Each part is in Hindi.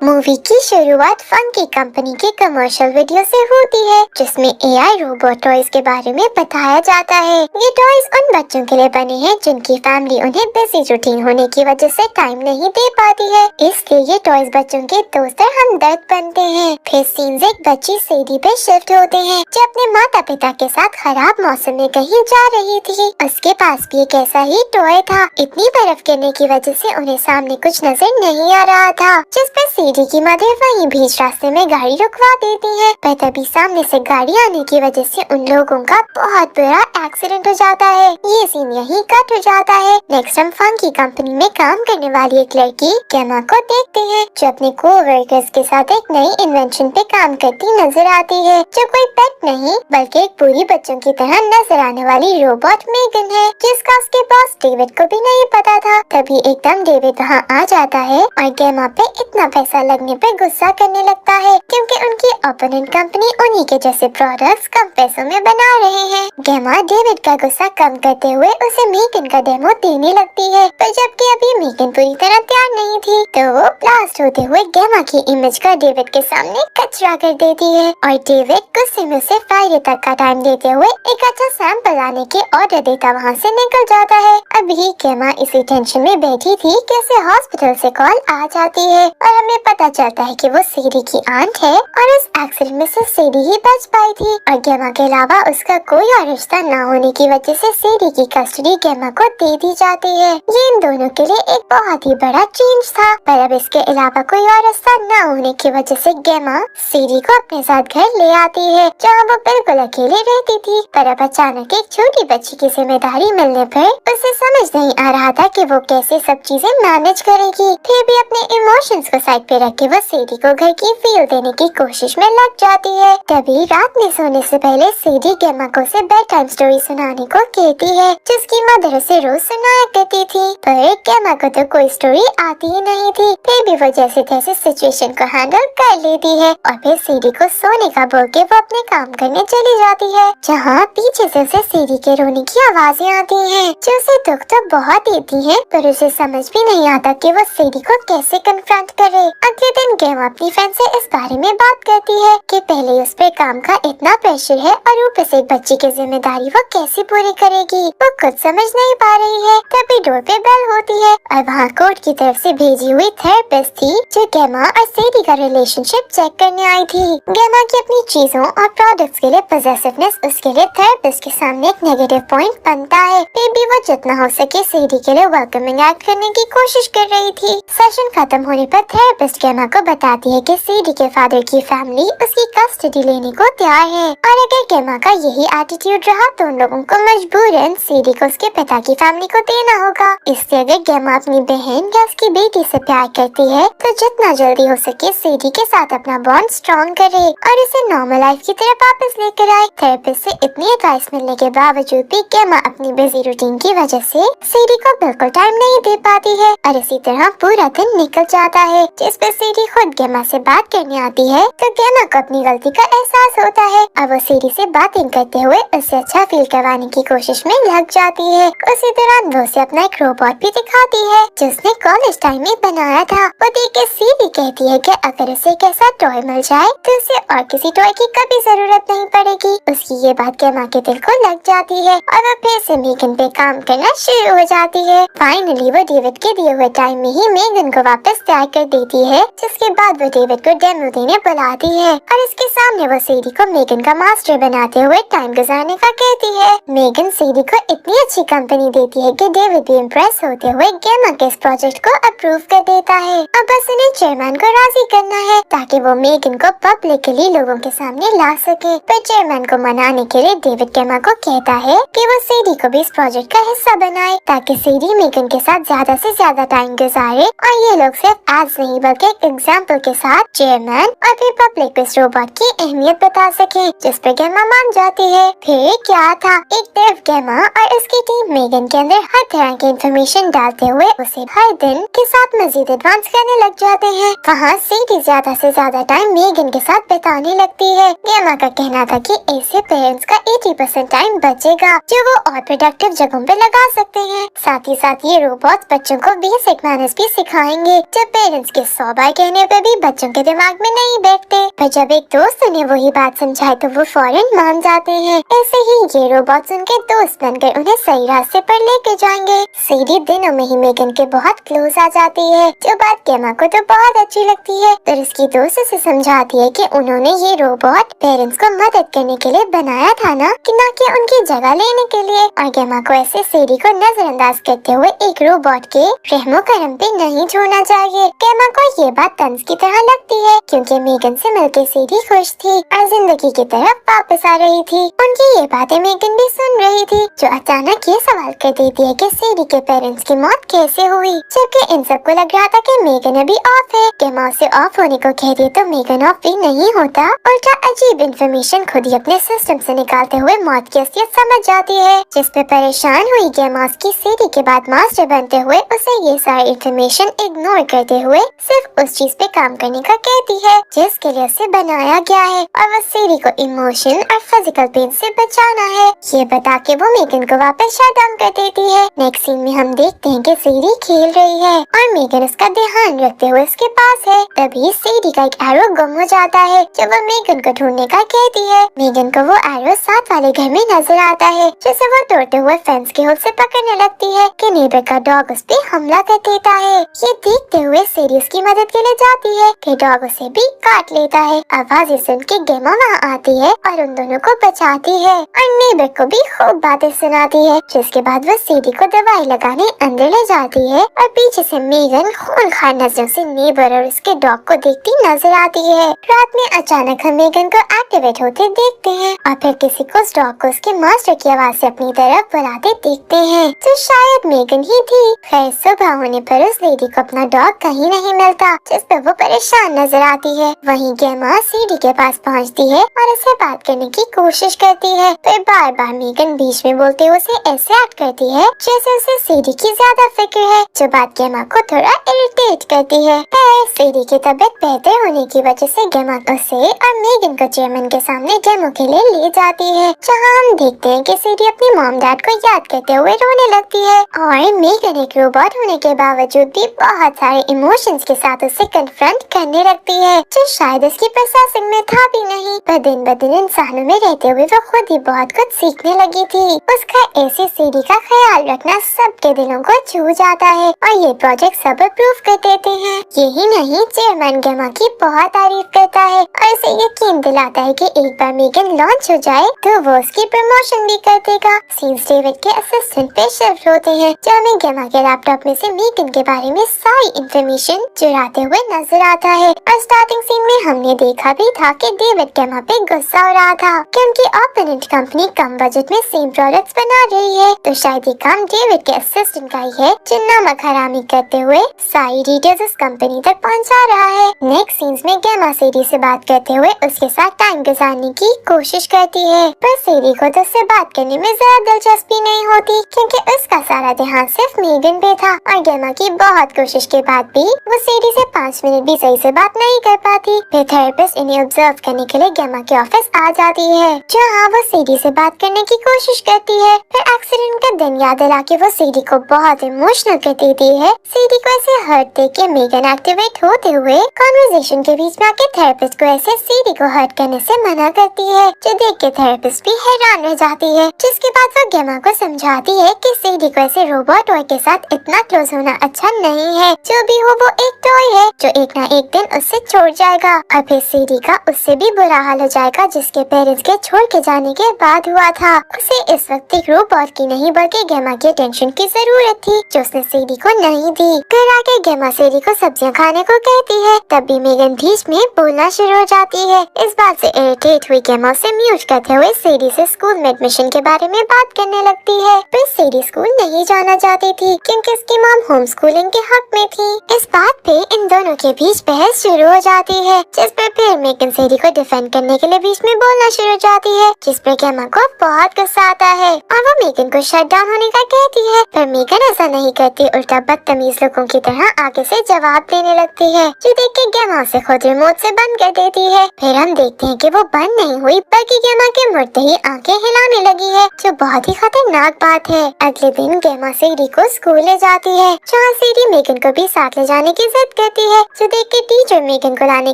मूवी की शुरुआत फंकी कंपनी के कमर्शियल वीडियो से होती है, जिसमें एआई रोबोट टॉयज के बारे में बताया जाता है। ये टॉयज उन बच्चों के लिए बने हैं जिनकी फैमिली उन्हें बिजी रूटीन होने की वजह से टाइम नहीं दे पाती है, इसलिए ये टॉयज बच्चों के दोस्त और हमदर्द बनते हैं। फिर सीन्स एक बच्ची सीढ़ी पे शिफ्ट होते हैं जो अपने माता पिता के साथ खराब मौसम में कहीं जा रही थी। उसके पास भी एक ऐसा ही टॉय था। इतनी बर्फ गिरने की वजह से उन्हें सामने कुछ नजर नहीं आ रहा था, जिस पे सीढ़ी की मदर वहीं बीच रास्ते में गाड़ी रुकवा देती है। पर तभी सामने से गाड़ी आने की वजह से उन लोगों का बहुत बुरा एक्सीडेंट हो जाता है। ये सीन यहीं कट हो जाता है। नेक्स्ट हम फंकी कंपनी में काम करने वाली एक लड़की गेमा को देखते हैं, जो अपने कोवर्कर्स के साथ एक नई इन्वेंशन पे काम करती नजर आती है, जो कोई पेट नहीं बल्कि एक पूरी बच्चों की तरह नजर आने वाली रोबोट मेगन है, जिसका उसके बॉस डेविड को भी नहीं पता था। तभी एकदम डेविड वहाँ आ जाता है और गेमा पे इतना पैसा लगने पे गुस्सा करने लगता है, क्योंकि उनकी ओपोनेंट कंपनी उन्हीं के जैसे प्रोडक्ट्स कम पैसों में बना रहे हैं। गेमा डेविड का गुस्सा कम करते हुए उसे मेगन का डेमो देने लगती है, पर जबकि अभी मेगन पूरी तरह तैयार नहीं थी, तो वो ब्लास्ट होते हुए गेमा की इमेज का डेविड के सामने कचरा कर देती है और डेविड गुस्से में उसे फ्राइडे तक का टाइम देते हुए एक अच्छा सैंपल लाने के ऑर्डर देता वहाँ से निकल जाता है। अभी गेमा इसी टेंशन में बैठी थी कि उसे हॉस्पिटल से कॉल आ जाती है और हमें पता चलता है कि वो सीडी की आंट है और उस एक्सीडेंट में से सीडी ही बच पाई थी और गेमा के अलावा उसका कोई और रिश्ता न होने की वजह से सीडी की कस्टडी गेमा को दे दी जाती है। ये इन दोनों के लिए एक बहुत ही बड़ा चेंज था, पर अब इसके अलावा कोई और रिश्ता न होने की वजह से गेमा सीडी को अपने साथ घर ले आती है, जहाँ वो बिल्कुल अकेले रहती थी। पर अब अचानक एक छोटी बच्ची की जिम्मेदारी मिलने पर उसे समझ नहीं आ रहा था कि वो कैसे सब चीजें मैनेज करेगी। फिर भी अपने इमोशंस को साइड पे रख के वो सीडी को घर की फील देने की कोशिश में लग जाती है। तभी रात में सोने से पहले सीडी गेमा को उसे बेड टाइम स्टोरी सुनाने को कहती है, जिसकी मदर उसे रोज सुनाया करती थी, पर गेमा को तो कोई स्टोरी आती ही नहीं थी। फिर भी वो जैसे तैसे सिचुएशन को हैंडल कर लेती है और फिर सीडी को सोने का बोल के वो अपने काम करने चली जाती है, जहाँ पीछे से उसे सीडी के रोने की आवाजें आती हैं, जो उसे दुख तो बहुत देती हैं, पर उसे समझ भी नहीं आता कि वो सीडी को कैसे कन्फ्रंट करे। अगले दिन गेमा अपनी फ्रेंड से इस बारे में बात करती है कि पहले उस पे काम का इतना प्रेशर है और ऊपर से एक बच्ची की जिम्मेदारी वो कैसे पूरी करेगी, वो खुद समझ नहीं पा रही है। तभी डोर पे बेल होती है और वहाँ कोर्ट की तरफ से भेजी हुई थेरेपिस्ट थी, जो गेमा और सीडी का रिलेशनशिप चेक करने आई थी। गेमा की अपनी चीजों और प्रोडक्ट्स के लिए पॉसेसिवनेस उसके लिए थेरेपिस्ट के सामने एक नेगेटिव पॉइंट बनता है। फिर भी वो जितना हो सके सीडी के लिए वेलकमिंग एक्ट करने की कोशिश कर रही थी। सेशन खत्म होने पर थेरेपिस्ट गेमा को बताती है कि सीडी के फादर की फैमिली उसकी कस्टडी लेने को तैयार है और अगर गेमा का यही एटीट्यूड रहा तो उन लोगों को मजबूरन सीडी को उसके पिता की फैमिली को देना होगा। इससे अगर गेमा अपनी बहन या उसकी बेटी से प्यार करती है तो जितना जल्दी हो सके सीडी के साथ अपना बॉन्ड स्ट्रॉन्ग करे और इसे नॉर्मल लाइफ की तरफ वापस लेकर आए। थेरेपिस्ट से इतनी एडवाइस मिलने के बावजूद भी गेमा अपनी बिजी रूटीन की वजह से सीडी को बिल्कुल टाइम नहीं दे पाती है और इसी तरह पूरा दिन निकल जाता है, जिस पर सीडी खुद गेमा से बात करने आती है तो गेमा को अपनी गलती का एहसास होता है और वो सीडी से बातें करते हुए उससे अच्छा फील करवाने की कोशिश में लग जाती है। उसी दौरान वो उसे अपना एक रोबोट भी दिखाती है जो उसने कॉलेज टाइम में बनाया था। वो देख के सीडी कहती है कि अगर उसे एक ऐसा टॉय मिल जाए तो उसे और किसी टॉय की कभी जरूरत नहीं पड़ेगी। उसकी ये बात गेमा के दिल को लग जाती है और वो फिर से मेगन पे काम करना शुरू हो जाती है। फाइनली वो डेविड के दिए हुए टाइम में ही मेगन को वापस तैयार कर देती है, जिसके बाद वो डेविड को डेमो देने बुलाती है और इसके सामने वो सीडी को मेगन का मास्टर बनाते हुए टाइम गुजारने का कहती है। मेगन सीडी को इतनी अच्छी कंपनी देती है कि डेविड भी इम्प्रेस होते हुए गेमा के इस प्रोजेक्ट को अप्रूव कर देता है। अब बस उन्हें चेयरमैन को राजी करना है ताकि वो मेगन को पब्लिकली लोगों के सामने ला सके। पर चेयरमैन को मनाने के लिए डेविड गेमा को कहता है कि वो सीडी को भी इस प्रोजेक्ट का हिस्सा बनाए ताकि सीडी मेगन के साथ ज्यादा से ज्यादा टाइम गुजारे और ये लोग सिर्फ एड्स नहीं बल्कि एक एग्जाम्पल के साथ चेयरमैन और फिर पब्लिक को इस रोबोट की अहमियत बता सके, जिस पर गेमा मान जाती है। फिर क्या था, एक तरफ गेमा और उसकी टीम मेगन के अंदर हर तरह की इंफॉर्मेशन डालते हुए उसे हर दिन के साथ मजीद एडवांस करने लग जाते हैं। वहाँ सीडी ज्यादा से ज्यादा टाइम मेगन के साथ बिताने लगती है। गेमा का कहना था कि ऐसे पेरेंट्स का 80% टाइम बचेगा जो वो और प्रोडक्टिव जगहों पे लगा सकते हैं। साथ ही साथ ये रोबोट बच्चों को बेसिक मैनर्स भी सिखाएंगे जो पेरेंट्स के 100 बार कहने पे भी बच्चों के दिमाग में नहीं बैठते, पर जब एक दोस्त उन्हें वही बात समझाए तो वो फौरन मान जाते हैं। ऐसे ही ये रोबोट्स उनके दोस्त बनकर उन्हें सही रास्ते पर लेके जाएंगे। सीडी दिनों में ही मेगन के बहुत क्लोज आ जाती है, जो बात गेमा को तो बहुत अच्छी लगती है। तो उसकी दोस्त उसे समझाती है कि उन्होंने ये रोबोट पेरेंट्स को मदद करने के लिए बनाया था ना कि उनकी जगह लेने के लिए। और गेमा को ऐसे सीडी को नजरअंदाज करते हुए एक रोबोट के रहमो करम पे नहीं छोड़ना चाहिए। गेमा को ये बात तंज की तरह लगती है, क्योंकि मेगन से मिलकर सीडी खुश थी और जिंदगी की तरफ वापस आ रही थी। उनकी ये बातें मेगन भी सुन रही थी, जो अचानक ये सवाल कर देती है कि सीडी के पेरेंट्स की मौत कैसे हुई, जबकि इन सबको लग रहा था कि मेगन अभी ऑफ है। गेमा उसे ऑफ होने को कह रही तो मेगन ऑफ भी नहीं होता, उल्टा अजीब इंफॉर्मेशन खुद ही अपने सिस्टम से निकालते हुए मौत की असलियत समझ जाती है, जिस पे परेशान हुई गेमा की सीडी के बाद मास्टर बनते हुए उसे ये सारी इंफॉर्मेशन इग्नोर करते हुए सिर्फ उस चीज पे काम करने का कहती है जिसके लिए उसे बनाया गया है, और वो सीडी को इमोशन और फिजिकल पेन से बचाना है। ये बता के वो मेगन को वापस शट डाउन कर देती है। नेक्स्ट सीन में हम देखते हैं कि सीडी खेल रही है और मेगन उसका ध्यान रखते हुए उसके पास है। तभी सीडी का एक एरो गुम हो जाता है, जो वो मेगन को ढूंढने का कहती है। मेगन को वो एरो साथ वाले घर में नजर आता है, जिसे वो तोड़ते हुए फेंस के होल से पकड़ने लगती है कि नेबर का डॉग उस पे हमला कर देता है। ये देखते हुए सीडी उसकी मदद के लिए जाती है कि डॉग उसे भी काट लेता है। आवाज़ें सुन के गेमा वहाँ आती है और उन दोनों को बचाती है और नेबर को भी खूब बातें सुनाती है, जिसके बाद वो सीडी को दवाई लगाने अंदर ले जाती है और पीछे से मेगन खूनखार नजरों से नेबर और उसके डॉग को देखती नजर आती है। रात में अचानक हम मेगन को एक्टिवेट होते देखते हैं और फिर किसी को उस डॉग को उसके मास्टर की आवाज से अपनी तरफ बुलाते देखते हैं, जो शायद मेगन ही थी। खैर सुबह होने पर उस लेडी को अपना डॉग कहीं नहीं मिलता, जिस पर वो परेशान नजर आती है। वहीं गेमा सीडी के पास पहुंचती है और उसे बात करने की कोशिश करती है, फिर बार बार मेगन बीच में बोलते हुए उसे ऐसे एक्ट करती है जैसे उसे सीडी की ज्यादा फिक्र है, जो बात गेमा को थोड़ा इरिटेट करती है। सीडी की तबीयत बेहतर होने की वजह से गेमा उसे और मेगन को चेयरमैन के सामने डेमो के लिए ले जाती है, जहाँ हम देखते हैं कि सीडी अपनी मॉम डैड को याद करते हुए रोने लगती है और मेगन एक रोबोट होने के बावजूद भी बहुत सारे इमोशंस के साथ उसे कन्फ्रंट करने लगती है, जो शायद उसकी प्रोसेसिंग में था भी नहीं। पर दिन ब दिन इंसानों में रहते हुए वो खुद ही बहुत कुछ सीखने लगी थी। उसका ऐसे सीडी का ख्याल रखना सबके दिलों को छू जाता है और ये प्रोजेक्ट सब अप्रूव कर देते हैं। यही नहीं, चेयरमैन गेमा की बहुत तारीफ करता है और इसे यकीन दिलाता है कि एक बार मेगन लॉन्च हो जाए तो वो उसकी प्रमोशन भी कर देगा। सीन्स डेविड के असिस्टेंट पे शिफ्ट होते हैं, जो हमें गेमा के लैपटॉप में से मेगन के बारे में सारी इंफॉर्मेशन चुराते हुए नजर आता है। और स्टार्टिंग सीन में हमने देखा भी था कि डेविड गेमा पे गुस्सा हो रहा था क्योंकि ओपोनेंट कंपनी कम बजट में सेम प्रोडक्ट्स बना रही है, तो शायद ये काम डेविड के असिस्टेंट का ही है, जो नमक हरामी करते हुए सारी डिटेल्स उस कंपनी तक पहुंचा रहा है। नेक्स्ट सीन्स में गेमा सीडी से बात करते हुए उसके साथ टाइम गुजारने की कोशिश करती है, पर सीडी को तो उससे बात करने में ज्यादा दिलचस्पी नहीं होती क्योंकि उसका सारा ध्यान सिर्फ मेगन पे था और गेमा की बहुत कोशिश के बाद भी वो सीडी से 5 मिनट भी सही से बात नहीं कर पाती। फिर थेरेपिस्ट इन्हें ऑब्जर्व करने के लिए गेमा के ऑफिस आ जाती है, जहाँ वो सीडी से बात करने की कोशिश करती है। फिर एक्सीडेंट का दिन याद दिला के वो सीडी को बहुत इमोशनल कर देती है। सीडी को ऐसे हर्ट देख के मेगन एक्टिवेट होते हुए कॉन्वर्सेशन के बीच में आके थेरेपिस्ट को ऐसे सीडी को हर्ट करने से मना करती है, जो देख के थेरेपिस्ट भी हैरान रह जाती है। जिसके बाद वो गेमा को समझाती है कि सीडी को ऐसे रोबोट टॉय के साथ इतना क्लोज होना अच्छा नहीं है, जो भी हो वो एक टॉय है जो एक ना एक दिन उससे छोड़ जाएगा और फिर सीडी का उससे भी बुरा हाल हो जाएगा, जिसके पेरेंट्स के छोड़ के जाने के बाद हुआ था। उसे इस वक्त एक रोबोट की नहीं बल्कि गेमा की अटेंशन की जरूरत थी, जो उसने सीडी को नहीं दी। घर आके गेमा सीडी को सब्जियां खाने को कहती है, तब भी मेगन बीच में बोलना शुरू हो जाती है। इस बात से इरिटेट हुई गेमा से म्यूट करते हुए सीडी से स्कूल में एडमिशन के बारे में बात करने लगती है। फिर सीडी स्कूल नहीं जाना चाहती थी क्योंकि उसकी मॉम होम स्कूलिंग के हक में थी। इस बात पे इन दोनों के बीच बहस शुरू हो जाती है, जिस पर फिर मेगन सीडी को डिफेंड करने के लिए बीच में बोलना शुरू हो जाती है, जिस पर गेमा को बहुत गुस्सा आता है और वो मेगन को शट डाउन होने का कहती है। पर मेगन ऐसा नहीं करती, उल्टा बदतमीज लोगों की तरह आगे से जवाब देने लगती है, जो देख के गेमा उसे खुद रिमोट से बंद कर देती है। फिर हम देखते हैं कि वो बंद नहीं हुई बल्कि गेमा के मुड़ते ही आंखें हिलाने लगी है, जो बहुत ही खतरनाक बात है। अगले दिन गेमा सीडी को स्कूल ले जाती है, जहाँ सीडी मेगन को भी साथ ले जाने की जिद करती है, जो देख के टीचर मेगन को लाने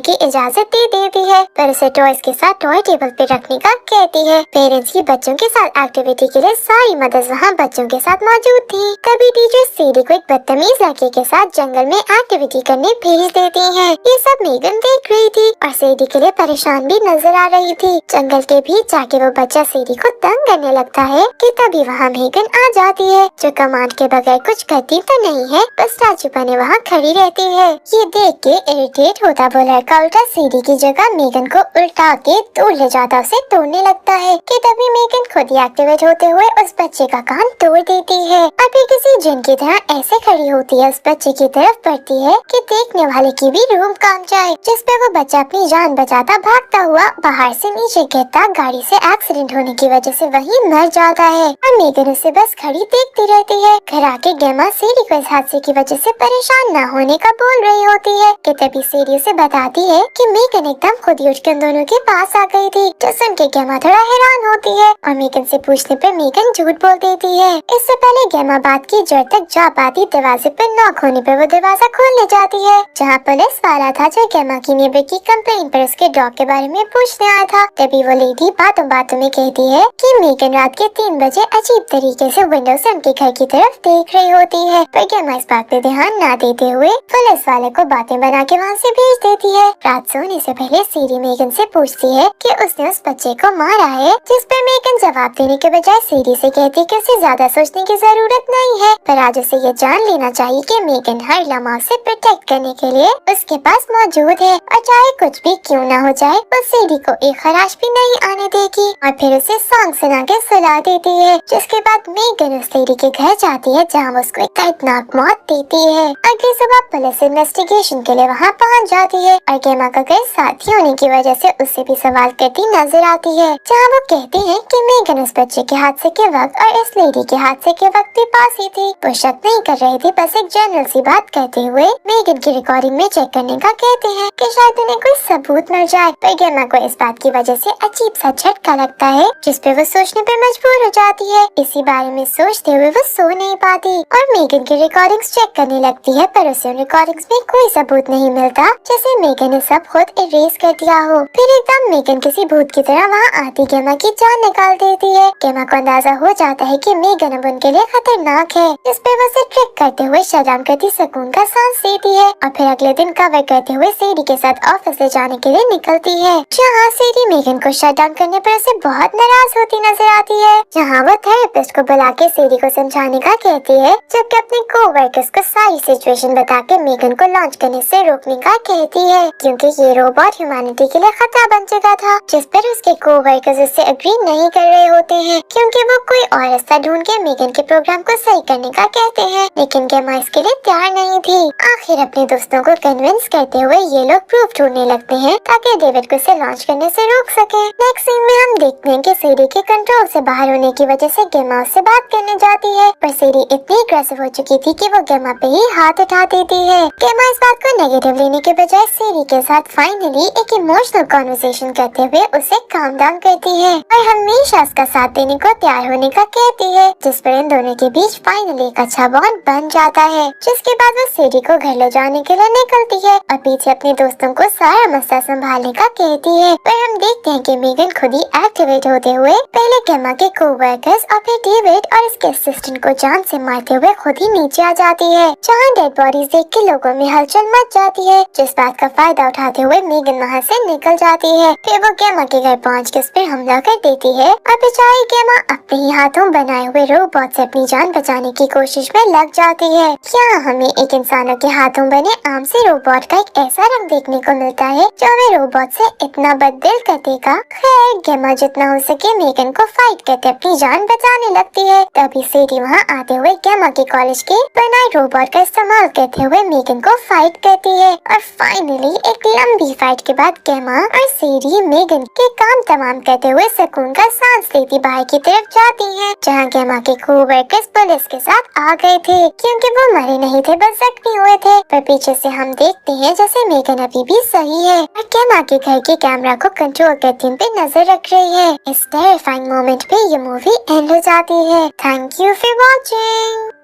की इजाजत दे देती है, पर उसे टॉयज के साथ टॉय टेबल पे रखने का कहती है। पेरेंट्स की बच्चों के साथ एक्टिविटी के लिए सारी मदद वहाँ बच्चों के साथ मौजूद थी। तभी टीचर सीडी को एक बदतमीज लड़के के साथ जंगल में एक्टिविटी करने भेज देती है। ये सब मेगन देख रही थी और सीडी के लिए परेशान भी नजर आ रही थी। जंगल के बीच जाके वो बच्चा सीडी को तंग करने लगता है कि तभी वहाँ मेगन आ जाती है, जो कमांड के बगैर कुछ करती तो नहीं है, बस स्टैचू बने वहाँ खड़ी रहती है। ये देख के इरिटेट होता वो लड़का उल्टा सीडी की जगह मेगन को उल्टा के दूर ले जाता उसे तोड़ने लगता है कि तभी मेगन खुद ही एक्टिवेट होते हुए उस बच्चे का कान तोड़ देती है और फिर किसी जिन की तरह ऐसे खड़ी होती है उस बच्चे की तरफ बढ़ती है कि देखने वाले की भी रूह कांप जाए, जिस पे वो बच्चा अपनी जान बचाता भागता हुआ बाहर से नीचे गिरता गाड़ी से एक्सीडेंट होने की वजह से वहीं मर जाता है और मेगन उसे बस खड़ी देखती रहती है। घर आके गेमा सीडी को इस हादसे की वजह से परेशान न होने का बोल रही होती है कि तभी सीडी उसे बताती है कि मेगन एकदम खुद ही उठ के उन दोनों के पास आ गई थी, जो सुन के गेमा थोड़ा हैरान होती है और मेगन से पूछने पर मेगन झूठ बोल देती है। इससे पहले गेमा बात की जड़ तक जा पाती, दरवाजे पर नॉक होने पर वो दरवाजा खोलने जाती है, जहाँ पुलिस वाला था जो गेमा की नेबर की कंप्लेंट पर उसके डॉग के बारे में पूछने आया था। तभी वो लेडी बातों बातों में कहती है कि मेगन रात के 3 बजे अजीब तरीके से विंडो से उनके घर की तरफ देख रही होती है, पर गेमा इस बात पे ध्यान न देते हुए पुलिस वाले को बातें बना के वहाँ से भेज देती है। रात सोने से पहले सीडी मेगन से पूछती है कि उसने उस बच्चे को मारा है, जिस पर मेगन जवाब देने के बजाय सीडी से कहती कि उसे ज्यादा सोचने की जरूरत नहीं है, पर आज उसे ये जान लेना चाहिए कि मेगन हर लम्हा से प्रोटेक्ट करने के लिए उसके पास मौजूद है और चाहे कुछ भी क्यों ना हो जाए वो सीडी को एक खराश भी नहीं आने देगी और फिर उसे सॉन्ग सुना के सुला देती है। जिसके बाद मेगन उस लेडी के घर जाती है, जहाँ वो उसको एक दर्दनाक मौत देती है। अगली सुबह पुलिस इन्वेस्टिगेशन के लिए वहाँ पहुँच जाती है और गेमा का घर साथी होने की वजह से उससे भी सवाल करती नजर आती है, जहाँ वो कहती है कि मेगन उस बच्चे के हादसे के वक्त और इस लेडी के हादसे के वक्त भी पास ही थी। वो शक नहीं कर रही थी, बस एक जनरल सी बात कहते हुए मेगन की रिकॉर्डिंग में चेक करने का कहते हैं कि शायद उन्हें कोई सबूत मिल जाए, पर गेमा को इस बात की वजह से अजीब सा झटका लगता है, जिस पे वो सोचने पे मजबूर हो जाती है। इसी बारे में सोचते हुए वो सो नहीं पाती और मेगन की रिकॉर्डिंग्स चेक करने लगती है, पर उसे उन रिकॉर्डिंग्स में कोई सबूत नहीं मिलता, जैसे मेगन ने सब खुद इरेज कर दिया हो। फिर एकदम मेगन किसी भूत की तरह वहाँ आती गेमा की जान निकाल देती है। गेमा को अंदाजा हो जाता है कि मेगन अब उनके लिए खतरनाक है, जिस पे वो उसे ट्रिक करते हुए शटडाउन करती सुकून का सांस लेती है और फिर अगले दिन कवर करते हुए सीडी के साथ ऑफिस ले जाने के लिए निकलती है, जहाँ सीडी मेगन को शटडाउन करने पर उसे बहुत नाराज होती नजर आती है, जहाँ वो थेरेपिस्ट को बुला के सीडी को समझाने का कहती है, जबकि अपने कोवर्कर्स को सारी सिचुएशन बता के मेगन को लॉन्च करने से रोकने का कहती है, क्योंकि ये रोबोट ह्यूमैनिटी के लिए खतरा बन चुका था, जिस पर उसके कोवर्कर्स इससे एग्री नहीं कर रहे होते हैं, क्योंकि वो कोई और रास्ता ढूंढ के मेगन के प्रोग्राम को सही करने का कहते हैं, लेकिन गेमा इसके लिए तैयार नहीं थी। आखिर अपने दोस्तों को कन्विंस करते हुए ये लोग प्रूफ ढूंढने लगते हैं ताकि डेविड को इसे लॉन्च करने से रोक सके। नेक्स्ट सीन में हम देखते हैं कि सीडी के कंट्रोल से बाहर होने की वजह से गेमा उससे बात करने जाती है, पर सीडी इतनी अग्रेसिव हो चुकी थी कि वो गेमा पे ही हाथ उठा देती है। गेमा इस बात को नेगेटिव लेने के बजाय सीडी के साथ फाइनली एक इमोशनल कॉन्वर्सेशन करते हुए उसे काम डाउन करती है और हमेशा उसका साथ देने को तैयार होने का कहती है, जिस पर इन दोनों के बीच फाइनली एक अच्छा बॉन्ड बन जाता है। जिसके बाद वो सीडी को घर ले जाने के लिए निकलती है और पीछे अपने दोस्तों को सारा मसला संभालने का कहती है, पर हम देखते हैं कि मेगन खुद ही एक्टिवेट होते हुए पहले गेमा के कोवर्कर्स और फिर डेविड और इसके असिस्टेंट को जान से मारते हुए खुद ही नीचे आ जाती है, जहाँ डेड बॉडीज देख के लोगों में हलचल मच जाती है। जिस बात का फायदा उठाते हुए मेगन वहाँ से निकल जाती है। फिर वो गेमा के घर पहुँच के उस पर हमला कर देती है और बेचारी गेमा अपने ही हाथों बनाए हुए रोबोट से अपनी जान बचाने की कोशिश में लग जाती है। यहाँ हमें एक इंसानों के हाथों बने आम से रोबोट का एक ऐसा रंग देखने को मिलता है जो हमें रोबोट से इतना बददिल कर देगा। खैर गेमा जितना हो सके मेगन को फाइट करके अपनी जान बचाने लगती है। तभी सीडी वहाँ आते हुए गेमा के कॉलेज के बनाए रोबोट का इस्तेमाल करते हुए मेगन को फाइट करती है और फाइनली एक लंबी फाइट के बाद गेमा और सीडी मेगन के काम तमाम करते हुए सुकून का सांस लेती बाहर की तरफ जाती हैं, जहाँ गेमा के कोवर्कर्स पुलिस के साथ आ गए थे, क्योंकि वो मरे नहीं थे बस जख्मी हुए थे। पर पीछे से हम देखते है जैसे मेगन अभी भी सही है और केमा के घर के कैमरा को कंट्रोल करती उन पे नजर रख रही है। इस टेरिफाइंग मोमेंट पे ये मूवी एंड हो जाती है। Thank you for watching.